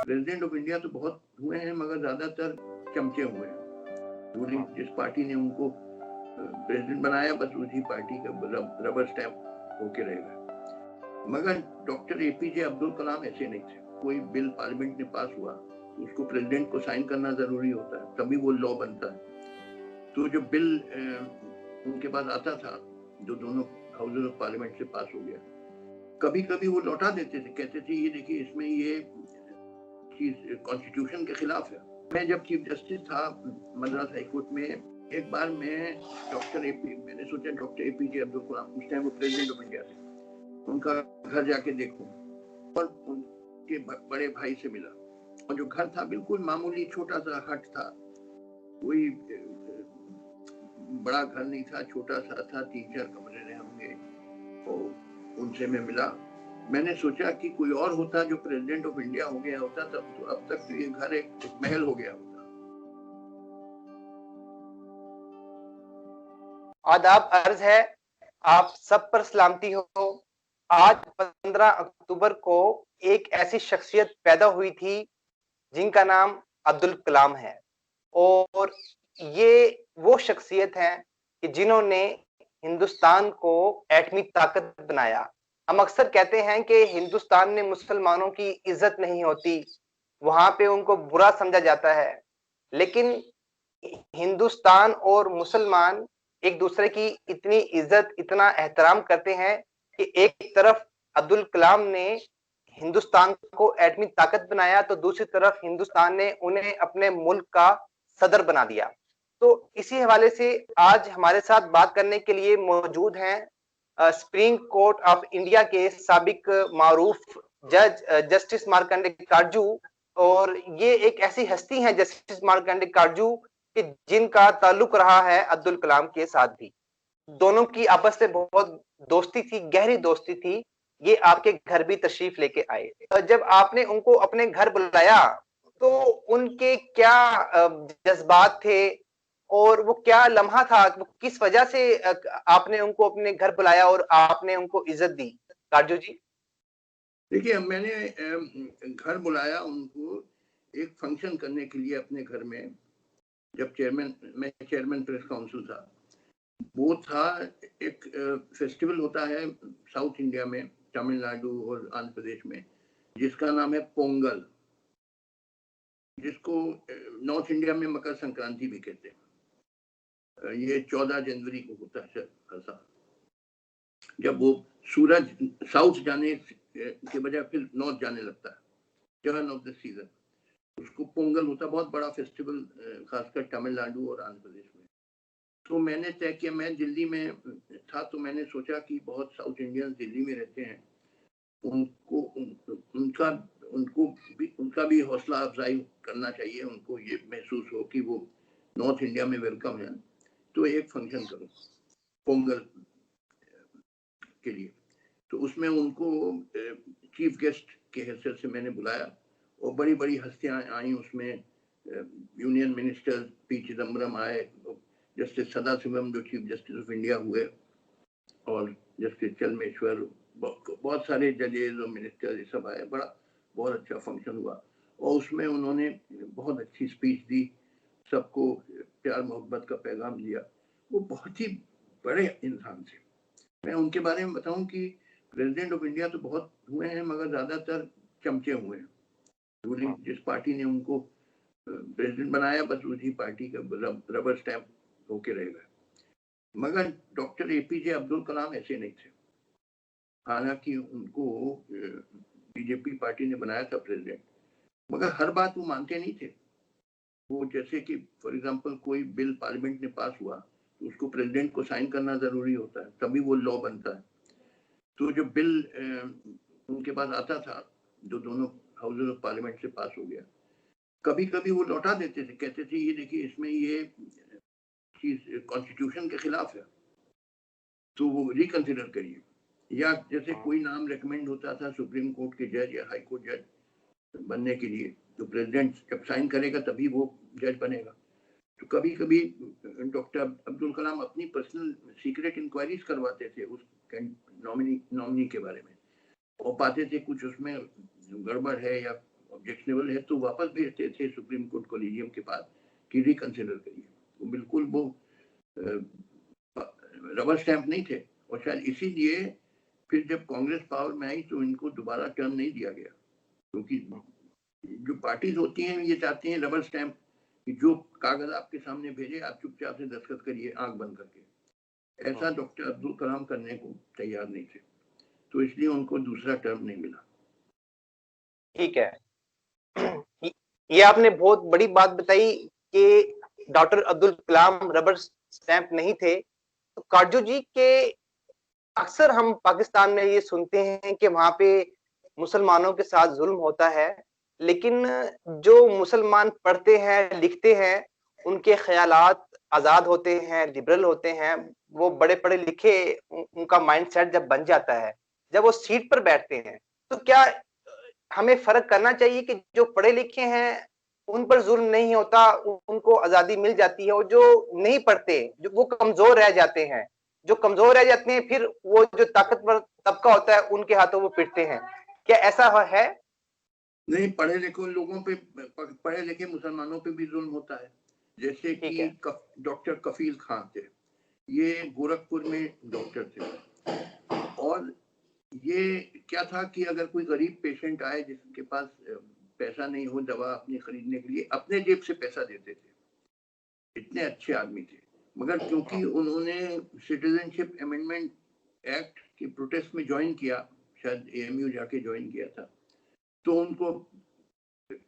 President of India तो बहुत हुए हैं, मगर ज्यादातर चमचे हुए हैं। रूलिंग जिस पार्टी ने उनको प्रेसिडेंट बनाया, बस उसी पार्टी का रबर स्टैंप होके रहेगा। मगर डॉक्टर एपीजे अब्दुल कलाम ऐसे नहीं थे। कोई बिल पार्लियामेंट में पास हुआ तो उसको प्रेसिडेंट को साइन करना जरूरी होता है, तभी वो लॉ बनता है। तो जो बिल उनके पास आता था, जो दोनों हाउसेज ऑफ पार्लियामेंट से पास हो गया, कभी कभी वो लौटा देते थे, कहते थे ये देखिए इसमें ये चीज कॉन्स्टिट्यूशन के खिलाफ है। मैं जब चीफ जस्टिस था मद्रास हाईकोर्ट में, एक बार मैंने सोचा डॉक्टर एपीजे अब्दुल कलाम, उस टाइम वो प्रेसिडेंट ऑफ इंडिया थे, उनका घर जाके देखूं, और उनके बड़े भाई से मिला। और जो घर था बिल्कुल मामूली छोटा सा हट था, कोई बड़ा घर नहीं था, छोटा सा था, 3-4 कमरे रहे होंगे। और उनसे मैं मिला। मैंने सोचा कि कोई और होता जो प्रेसिडेंट ऑफ इंडिया हो गया होता, तब तो अब तक तो ये घर एक महल हो गया होता। आदाब अर्ज है, आप सब पर सलामती हो। आज 15 अक्टूबर को एक ऐसी शख्सियत पैदा हुई थी जिनका नाम अब्दुल कलाम है, और ये वो शख्सियत है कि जिन्होंने हिंदुस्तान को एटमी ताकत बनाया। हम अक्सर कहते हैं कि हिंदुस्तान में मुसलमानों की इज्जत नहीं होती, वहां पे उनको बुरा समझा जाता है, लेकिन हिंदुस्तान और मुसलमान एक दूसरे की इतनी इज्जत, इतना एहतराम करते हैं कि एक तरफ अब्दुल कलाम ने हिंदुस्तान को एटमी ताकत बनाया, तो दूसरी तरफ हिंदुस्तान ने उन्हें अपने मुल्क का सदर बना दिया। तो इसी हवाले से आज हमारे साथ बात करने के लिए मौजूद हैं सुप्रीम कोर्ट ऑफ इंडिया के साबिक मारूफ जज जस्टिस मार्कंडे काटजू। और ये एक ऐसी हस्ती है जस्टिस मार्कंडे काटजू कि जिनका ताल्लुक रहा है अब्दुल कलाम के साथ भी। दोनों की आपस में बहुत दोस्ती थी, गहरी दोस्ती थी। ये आपके घर भी तशरीफ लेके आए। जब आपने उनको अपने घर बुलाया तो उनके क्या जज्बात थे, और वो क्या लम्हा था, वो किस वजह से आपने उनको अपने घर बुलाया और आपने उनको इज्जत दी? काजू जी, देखिए, मैंने घर बुलाया उनको एक फंक्शन करने के लिए अपने घर में, जब मैं चेयरमैन प्रेस काउंसिल था। वो था एक फेस्टिवल होता है साउथ इंडिया में, तमिलनाडु और आंध्र प्रदेश में, जिसका नाम है पोंगल, जिसको नॉर्थ इंडिया में मकर संक्रांति भी कहते हैं। ये 14 जनवरी को होता है हर साल, जब वो सूरज साउथ जाने के बजाय फिर नॉर्थ जाने लगता है, टर्न ऑफ द सीजन। उसको पोंगल होता, बहुत बड़ा फेस्टिवल, खासकर तमिलनाडु और आंध्र प्रदेश में। तो मैंने तय किया, मैं दिल्ली में था, तो मैंने सोचा कि बहुत साउथ इंडियंस दिल्ली में रहते हैं, उनका भी हौसला अफजाई करना चाहिए, उनको ये महसूस हो कि वो नॉर्थ इंडिया में वेलकम है। तो एक फंक्शन करो पोंगल के लिए। तो उसमें उनको चीफ गेस्ट के हैसियत से मैंने बुलाया, और बड़ी बड़ी हस्तियां आई उसमें। यूनियन मिनिस्टर पी चिदम्बरम आए, जस्टिस सदाशिवम जो चीफ जस्टिस ऑफ इंडिया हुए, और जस्टिस चलमेश्वर, बहुत सारे जजेज और मिनिस्टर ये सब आए। बहुत अच्छा फंक्शन हुआ, और उसमें उन्होंने बहुत अच्छी स्पीच दी, सबको प्यार मोहब्बत का पैगाम दिया। वो बहुत ही बड़े इंसान थे। मैं उनके बारे में बताऊं कि प्रेसिडेंट ऑफ इंडिया तो बहुत हुए हैं, मगर ज्यादातर चमचे हुए हैं। रूलिंग जिस पार्टी ने उनको प्रेसिडेंट बनाया, बस उसी पार्टी का रबर स्टैंप होके रहेगा। मगर डॉक्टर एपीजे अब्दुल कलाम ऐसे नहीं थे। हालांकि उनको बीजेपी पार्टी ने बनाया था प्रेसिडेंट, मगर हर बात वो मानते नहीं थे। वो जैसे कि फॉर एग्जांपल कोई बिल पार्लियामेंट में पास हुआ तो उसको प्रेसिडेंट को साइन करना जरूरी होता है, तभी वो लॉ बनता है। तो जो बिल उनके पास आता था, जो दोनों हाउसेज ऑफ पार्लियामेंट से पास हो गया, कभी कभी वो लौटा देते थे, कहते थे ये देखिए इसमें ये चीज कॉन्स्टिट्यूशन के खिलाफ है, तो वो रिकंसिडर करिए। या जैसे कोई नाम रेकमेंड होता था सुप्रीम कोर्ट के जज या हाई कोर्ट जज बनने के लिए, तो प्रेसिडेंट जब साइन करेगा तभी वो जज बनेगा। तो कभी कभी डॉक्टर अब्दुल कलाम अपनी पर्सनल सीक्रेट इंक्वायरीज करवाते थे उस नॉमिनी के बारे में, और पाते थे कुछ उसमें गड़बड़ है या ऑब्जेक्शनेबल है तो वापस भेजते थे सुप्रीम कोर्ट कोलिजियम के पास कि रिकंसिडर करिए। तो बिल्कुल वो रबर स्टैंप नहीं थे, और शायद इसीलिए फिर जब कांग्रेस पावर में आई तो इनको दोबारा टर्म नहीं दिया गया, क्योंकि जो पार्टीज होती हैं ये चाहती हैं रबर स्टैंप कि जो कागज आपके सामने भेजे आप चुपचाप से दस्तखत करिए आंख बंद करके। ऐसा डॉक्टर अब्दुल कलाम करने को तैयार नहीं थे, तो इसलिए उनको दूसरा टर्म नहीं मिला। ठीक है, ये आपने बहुत बड़ी बात बताई कि doctor Abdul Kalam rubber stamp नहीं थे। तो काजू जी के अक्सर हम पाकिस्तान में ये सुनते हैं कि वहां पे मुसलमानों के साथ जुल्म होता है, लेकिन जो मुसलमान पढ़ते हैं लिखते हैं उनके ख्यालात आजाद होते हैं, लिबरल होते हैं, वो बड़े पढ़े लिखे, उनका माइंडसेट जब बन जाता है, जब वो सीट पर बैठते हैं, तो क्या हमें फर्क करना चाहिए कि जो पढ़े लिखे हैं उन पर जुल्म नहीं होता, उनको आजादी मिल जाती है, और जो नहीं पढ़ते, जो वो कमजोर रह जाते हैं, जो कमजोर रह जाते हैं फिर वो जो ताकतवर तबका होता है उनके हाथों वो पिटते हैं। क्या ऐसा है? नहीं, पढ़े लिखे लोगों पे, पढ़े लिखे मुसलमानों पे भी जुल्म होता है। जैसे ठीक कि है। डॉक्टर कफील खान थे, ये गोरखपुर में डॉक्टर थे, और ये क्या था कि अगर कोई गरीब पेशेंट आए जिसके पास पैसा नहीं हो दवा अपनी खरीदने के लिए, अपने जेब से पैसा देते थे, इतने अच्छे आदमी थे। मगर क्योंकि उन्होंने सिटीजनशिप अमेंडमेंट एक्ट की प्रोटेस्ट में ज्वाइन किया, शायद एएमयू जाके ज्वाइन किया था, तो उनको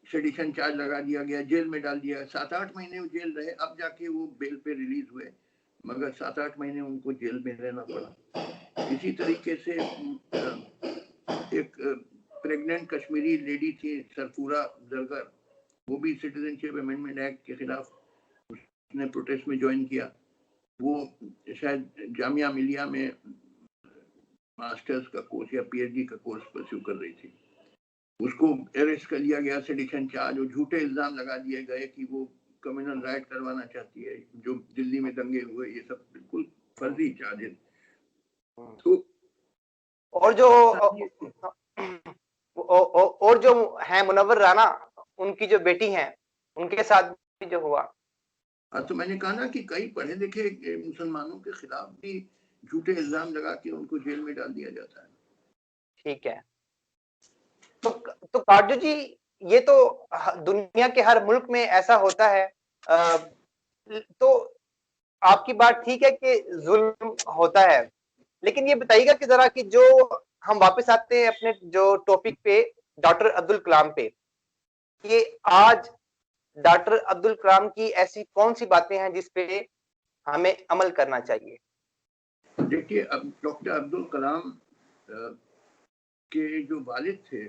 सेडिशन चार्ज लगा दिया गया, जेल में डाल दिया। 7-8 महीने वो जेल रहे, अब जाके वो बेल पे रिलीज हुए, मगर 7-8 महीने उनको जेल में रहना पड़ा। इसी तरीके से एक प्रेग्नेंट कश्मीरी लेडी थी सरफूरा जरगर, वो भी सिटीजनशिप अमेंडमेंट एक्ट के खिलाफ उसने प्रोटेस्ट में ज्वाइन किया। वो शायद जामिया मिलिया में मास्टर्स का कोर्स या पीएचडी का कोर्स परस्यू कर रही थी, उसको अरेस्ट कर लिया गया, सेडिशन चार्ज और झूठे इल्जाम लगा दिए गए कि वो कम्युनल राइट करवाना चाहती है, जो दिल्ली में दंगे हुए ये सब बिल्कुल फर्जी चार्जेस। तो और जो है मुनव्वर राना, उनकी जो बेटी है, उनके साथ भी जो हुआ। तो मैंने कहा ना कि कई पढ़े लिखे मुसलमानों के खिलाफ भी झूठे इल्जाम लगा के उनको जेल में डाल दिया जाता है। ठीक है, तो काजू जी, ये तो दुनिया के हर मुल्क में ऐसा होता है। तो आपकी बात ठीक है कि जुल्म होता है, लेकिन ये बताइएगा कि जरा कि जो हम वापस आते हैं अपने जो टॉपिक पे, डॉक्टर अब्दुल कलाम पे, कि आज डॉक्टर अब्दुल कलाम की ऐसी कौन सी बातें हैं जिस पे हमें अमल करना चाहिए? देखिए, अब डॉक्टर अब्दुल कलाम के जो वालिद थे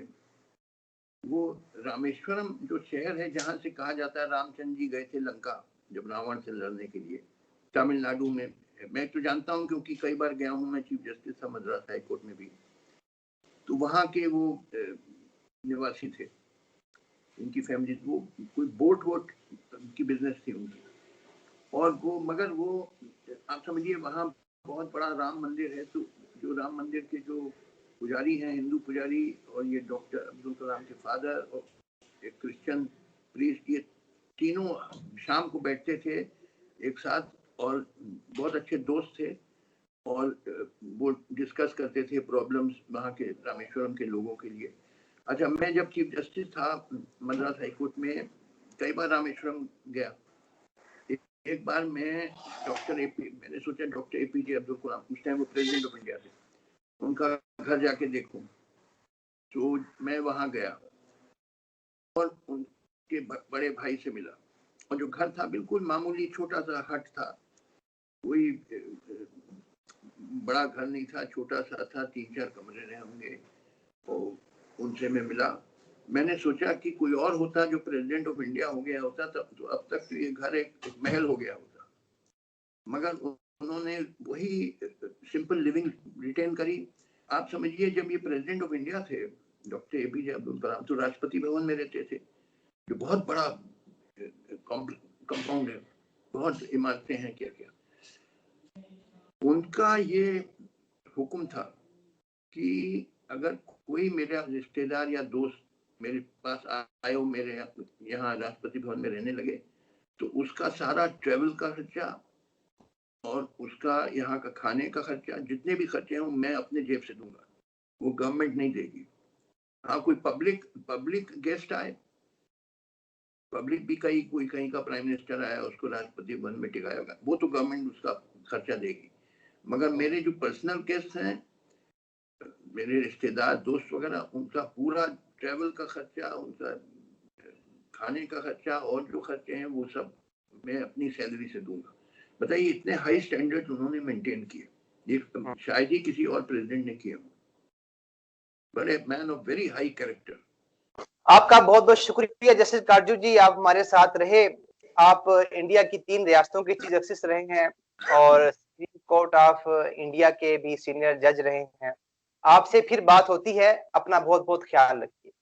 वो रामेश्वरम जो शहर है जहां से कहा जाता है रामचंद्र जी गए थे लंका जब रावण से लड़ने के लिए, तमिलनाडु में। मैं तो जानता हूँ क्योंकि कई बार गया हूँ, मैं चीफ जस्टिस था मद्रास हाई कोर्ट में भी। तो वहां के वो निवासी थे, उनकी फैमिली, वो कोई बोट वोट की बिजनेस थी उनकी, और वो, मगर वो आप समझिए वहाँ बहुत बड़ा राम मंदिर है, तो जो राम मंदिर के जो पुजारी हैं, हिंदू पुजारी, और ये डॉक्टर अब्दुल कलाम के फादर और एक क्रिश्चियन प्रीस्ट, ये तीनों शाम को बैठते थे एक साथ और बहुत अच्छे दोस्त थे, और वो डिस्कस करते थे प्रॉब्लम्स वहाँ के रामेश्वरम के लोगों के लिए। अच्छा, मैं जब चीफ जस्टिस था मद्रास हाई कोर्ट में, कई बार रामेश्वरम गया। एक बार मैंने सोचा डॉक्टर एपीजे अब्दुल कलाम, उस टाइम वो प्रेसिडेंट ऑफ इंडिया थे, उनका घर जाके देखूं। तो मैं वहां गया और उनके बड़े भाई से मिला, और जो घर था बिल्कुल मामूली छोटा सा हट था, कोई बड़ा घर नहीं था, छोटा सा था, 3-4 कमरे रहे होंगे। और उनसे मैं मिला, मैंने सोचा कि कोई और होता जो प्रेसिडेंट ऑफ इंडिया हो गया होता तो अब तक तो ये घर एक महल हो गया होता, मगर उन्होंने वही सिंपल लिविंग रिटेन करी। आप समझिए, जब ये प्रेसिडेंट ऑफ इंडिया थे डॉक्टर एपीजे अब्दुल कलाम, तो राष्ट्रपति भवन में रहते थे, जो बहुत बड़ा कंपाउंड है, बहुत इमारतें हैं, क्या क्या। उनका ये हुक्म था कि अगर कोई मेरा रिश्तेदार या दोस्त मेरे पास आए हो, मेरे यहाँ राष्ट्रपति भवन में रहने लगे, तो उसका सारा ट्रेवल का खर्चा और उसका यहाँ का खाने का खर्चा, जितने भी खर्चे हैं मैं अपने जेब से दूंगा, वो गवर्नमेंट नहीं देगी। हाँ, कोई पब्लिक गेस्ट आए, पब्लिक भी कोई कहीं का प्राइम मिनिस्टर आया, उसको राष्ट्रपति भवन में टिकाया होगा, वो तो गवर्नमेंट उसका खर्चा देगी। मगर मेरे जो पर्सनल गेस्ट हैं, मेरे रिश्तेदार दोस्त वगैरह, उनका पूरा ट्रेवल का खर्चा, उनका खाने का खर्चा और जो खर्चे हैं वो सब मैं अपनी सैलरी से दूंगा। बताइए, इतने हाई स्टैंडर्ड उन्होंने मेंटेन किए, ये शायद ही किसी और प्रेसिडेंट ने किए। बड़े man of very high character. आपका बहुत बहुत शुक्रिया जस्टिस काटजू जी, आप हमारे साथ रहे। आप इंडिया की 3 रियासतों के चीफ जस्टिस रहे हैं और सुप्रीम कोर्ट ऑफ इंडिया के भी सीनियर जज रहे हैं। आपसे फिर बात होती है, अपना बहुत बहुत ख्याल रखिए।